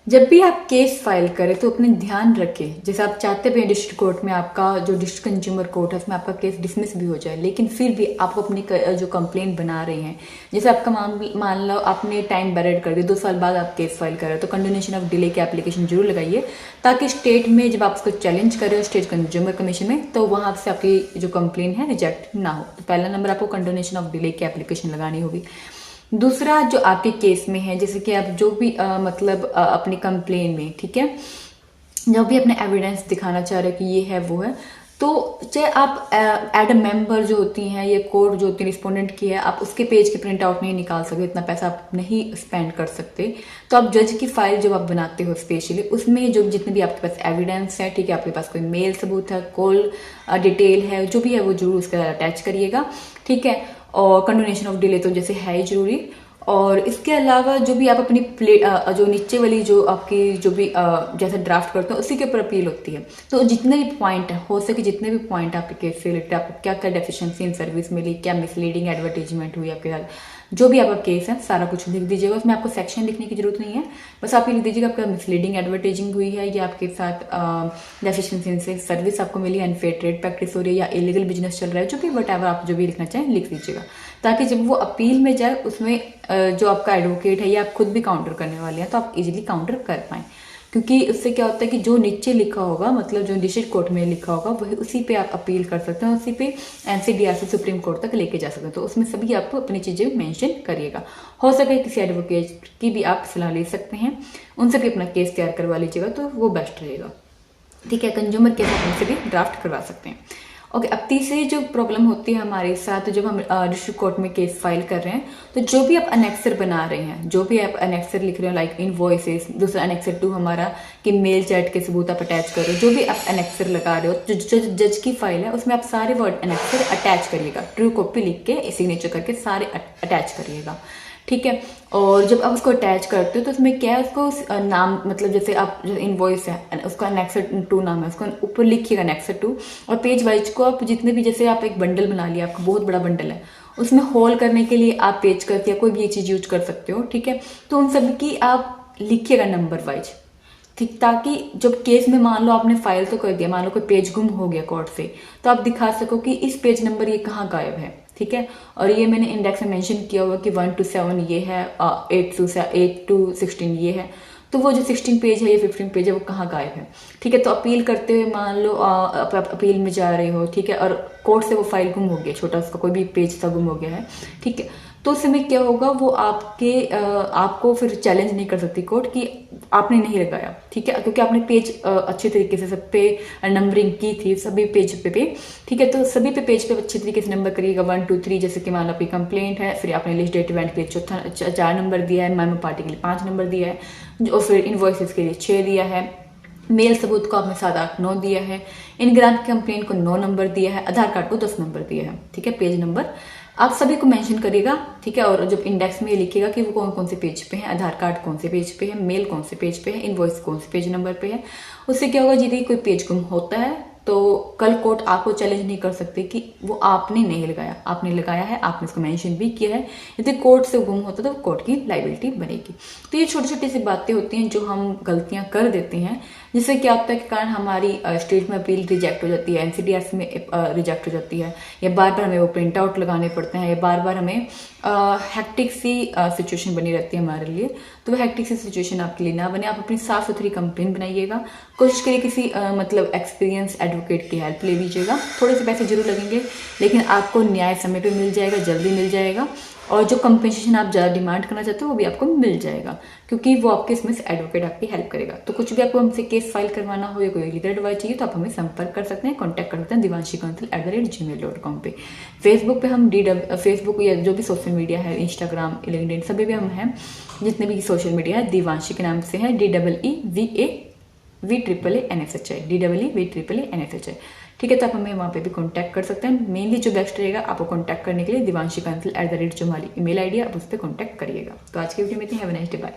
जब भी आप केस फाइल करें तो अपने ध्यान रखें, जैसे आप चाहते हैं डिस्ट्रिक्ट कोर्ट में आपका जो डिस्ट्रिक्ट कंज्यूमर कोर्ट है उसमें आपका केस डिसमिस भी हो जाए, लेकिन फिर भी आप अपनी जो कंप्लेंट बना रहे हैं, जैसे आपका मान लो आपने टाइम बैरिड कर दिया, 2 साल बाद आप केस फाइल कर रहे हो, तो कंडोनेशन ऑफ डिले की एप्लीकेशन जरूर लगाइए, ताकि स्टेट में जब आप उसको चैलेंज कर रहे हो स्टेट कंज्यूमर कमीशन में, तो वहां से आपकी जो कंप्लेन है रिजेक्ट ना हो। तो पहला नंबर आपको कंडोनेशन ऑफ डिले की एप्लीकेशन लगानी होगी। दूसरा जो आपके केस में है, जैसे कि आप जो भी अपनी कंप्लेन में, ठीक है, जो भी अपने एविडेंस दिखाना चाह रहे हो कि ये है वो है, तो चाहे आप एड अ मेंबर जो होती हैं या कोर्ट जो होती है रिस्पोंडेंट की है, आप उसके पेज के प्रिंट आउट नहीं निकाल सकते, इतना पैसा आप नहीं स्पेंड कर सकते। तो आप जज की फाइल जब आप बनाते हो स्पेशली, उसमें जो जितने भी आपके पास एविडेंस है, ठीक है, आपके पास कोई मेल सबूत है, कॉल डिटेल है, जो भी है वो जरूर उसके साथ अटैच करिएगा, ठीक है। और कंडोनेशन ऑफ डिले तो जैसे है ही जरूरी। और इसके अलावा जो भी आप अपनी जो नीचे वाली जो आपकी जो भी जैसे ड्राफ्ट करते हो उसी के ऊपर अपील होती है, तो जितने भी पॉइंट है हो सके, जितने भी पॉइंट आपके केस से रिलेटेड, आपको क्या क्या डेफिशिएंसी इन सर्विस मिली, क्या मिसलीडिंग एडवर्टीजमेंट हुई आपके साथ, जो भी आपका केस है सारा कुछ लिख दीजिएगा। उसमें आपको सेक्शन लिखने की जरूरत नहीं है, बस आप ये लिख दीजिएगा आपका मिसलीडिंग एडवर्टाइजिंग हुई है, या आपके साथ डेफिशिएंसी से सर्विस आपको मिली, अनफेयर ट्रेड प्रैक्टिस हो रही है, या इलीगल बिजनेस चल रहा है, जो भी वट एवर आप जो भी लिखना चाहें लिख दीजिएगा, ताकि जब वो अपील में जाए उसमें जो आपका एडवोकेट है या आप खुद भी काउंटर करने वाले हैं तो आप इजीली काउंटर कर पाएं। क्योंकि उससे क्या होता है कि जो नीचे लिखा होगा, मतलब जो डिस्ट्रिक्ट कोर्ट में लिखा होगा, वही उसी पे आप अपील कर सकते हैं, उसी पे एनसीडीआरसी सुप्रीम कोर्ट तक लेके जा सकते हैं। तो उसमें सभी आपको अपनी चीजें मेंशन करिएगा। हो सके किसी एडवोकेट की भी आप सलाह ले सकते हैं, उनसे भी अपना केस तैयार करवा लीजिएगा, तो वो बेस्ट रहेगा, ठीक है। कंज्यूमर केस आप उनसे भी ड्राफ्ट करवा सकते हैं। ओके, अब तीसरी जो प्रॉब्लम होती है हमारे साथ, जब हम डिस्ट्रिक्ट कोर्ट में केस फाइल कर रहे हैं, तो जो भी आप अनेक्सर बना रहे हैं, जो भी आप अनेक्सर लिख रहे हो, लाइक इनवॉइसेस, दूसरा अनेक्सर 2 हमारा कि मेल चैट के सबूत आप अटैच कर रहे हो, जो भी आप अनेक्सर लगा रहे हो, जो जज की फाइल है उसमें आप सारे वर्ड अनेक्सर अटैच करिएगा, ट्रू कॉपी लिख के सिग्नेचर करके सारे अटैच करिएगा, ठीक है। और जब आप उसको अटैच करते हो तो उसमें क्या है, उसको नाम, मतलब जैसे आप जो इनवॉइस है उसका नेक्सर 2 नाम है, उसको ऊपर लिखिएगा नेक्सर 2, और पेज वाइज को आप जितने भी, जैसे आप एक बंडल बना लिया, आपका बहुत बड़ा बंडल है, उसमें होल करने के लिए आप पेज करके या कोई भी ये चीज यूज कर सकते हो, ठीक है। तो उन सब की आप लिखिएगा नंबर वाइज, ठीक, ताकि जब केस में मान लो आपने फाइल तो कर दिया, मान लो कोई पेज गुम हो गया कोर्ट से, तो आप दिखा सको कि इस पेज नंबर ये कहाँ गायब है, ठीक है। और ये मैंने इंडेक्स में मेंशन किया हुआ कि 1 to 7 ये है, 8 to 16 ये है, तो वो जो 16 पेज है या 15 पेज है वो कहाँ गायब है, ठीक है। तो अपील करते हुए मान लो आप अपील में जा रहे हो, ठीक है, और कोर्ट से वो फाइल गुम हो गया, छोटा उसका कोई भी पेज सा गुम हो गया है, ठीक है। तो उस समय क्या होगा, वो आपको फिर चैलेंज नहीं कर सकती कोर्ट कि आपने नहीं लगाया, ठीक है, क्योंकि आपने पेज अच्छे तरीके से सब पे नंबरिंग की थी, सभी पेज पे, ठीक है। तो सभी पे पेज पे अच्छे तरीके से नंबर करिएगा, 1 2 3, जैसे कि मान लो आपकी कंप्लेंट है, फिर आपने लिस्ट डेट इवेंट के लिए 4 नंबर दिया है, मेमो पार्टी के लिए 5 नंबर दिया है, और फिर इनवॉइसेस के लिए 6 दिया है, मेल सबूत को आपने 7 8 9 दिया है, इन ग्रांट कंप्लेंट को 9 नंबर दिया है, आधार कार्ड को 10 नंबर दिया है, ठीक है। पेज नंबर आप सभी को मेंशन करिएगा, ठीक है। और जब इंडेक्स में लिखिएगा कि वो कौन कौन से पेज पे है, आधार कार्ड कौन से पेज पे है, मेल कौन से पेज पे है, इनवॉइस कौन से पेज नंबर पे है। उससे क्या होगा, यदि कोई पेज गुम होता है तो कल कोर्ट आपको चैलेंज नहीं कर सकती कि वो आपने नहीं लगाया, आपने लगाया है, आपने इसको मेंशन भी किया है। यदि कोर्ट से गुम होता तो कोर्ट की लाइबिलिटी बनेगी। तो ये छोटी छोटी सी बातें होती हैं जो हम गलतियां कर देते हैं, जिससे क्या होता है कि कारण हमारी स्टेट में अपील रिजेक्ट हो जाती है, एनसीडीआरसी में रिजेक्ट हो जाती है, या बार बार हमें वो प्रिंट आउट लगाने पड़ते हैं, या बार बार हमें हेक्टिक सी सिचुएशन बनी रहती है हमारे लिए। तो वो हेक्टिक सी सिचुएशन आपके लिए ना बने, आप अपनी साफ सुथरी कंप्लेन बनाइएगा। कोशिश करिए किसी मतलब एक्सपीरियंस एडवोकेट की हेल्प ले लीजिएगा, थोड़े से पैसे जरूर लगेंगे, लेकिन आपको न्याय समय पे मिल जाएगा, जल्दी मिल जाएगा, और जो कंपेंसेशन आप ज़्यादा डिमांड करना चाहते हो वो भी आपको मिल जाएगा, क्योंकि वो आपके इसमें से एडवोकेट आपकी हेल्प करेगा। तो कुछ भी आपको हमसे केस फाइल करवाना हो या कोई लीगल एडवाइस चाहिए तो आप हमें संपर्क कर सकते हैं, कॉन्टैक्ट कर सकते हैं divanshikansal@gmail.com पे। फेसबुक पे हम फेसबुक या जो भी सोशल मीडिया है, इंस्टाग्राम, लिंक्डइन, सभी भी हम हैं, जितने भी सोशल मीडिया है दिवांशी के नाम से है, DEEVAVNSHI, ठीक है। तो आप हमें वहाँ पे भी कांटेक्ट कर सकते हैं। मेनली जो बेस्ट रहेगा आपको कांटेक्ट करने के लिए divanshikansal@जो हमारी ईमेल आईडी है आप उस पर कांटेक्ट करिएगा। तो आज की वीडियो में इतनी, have a nice day, bye.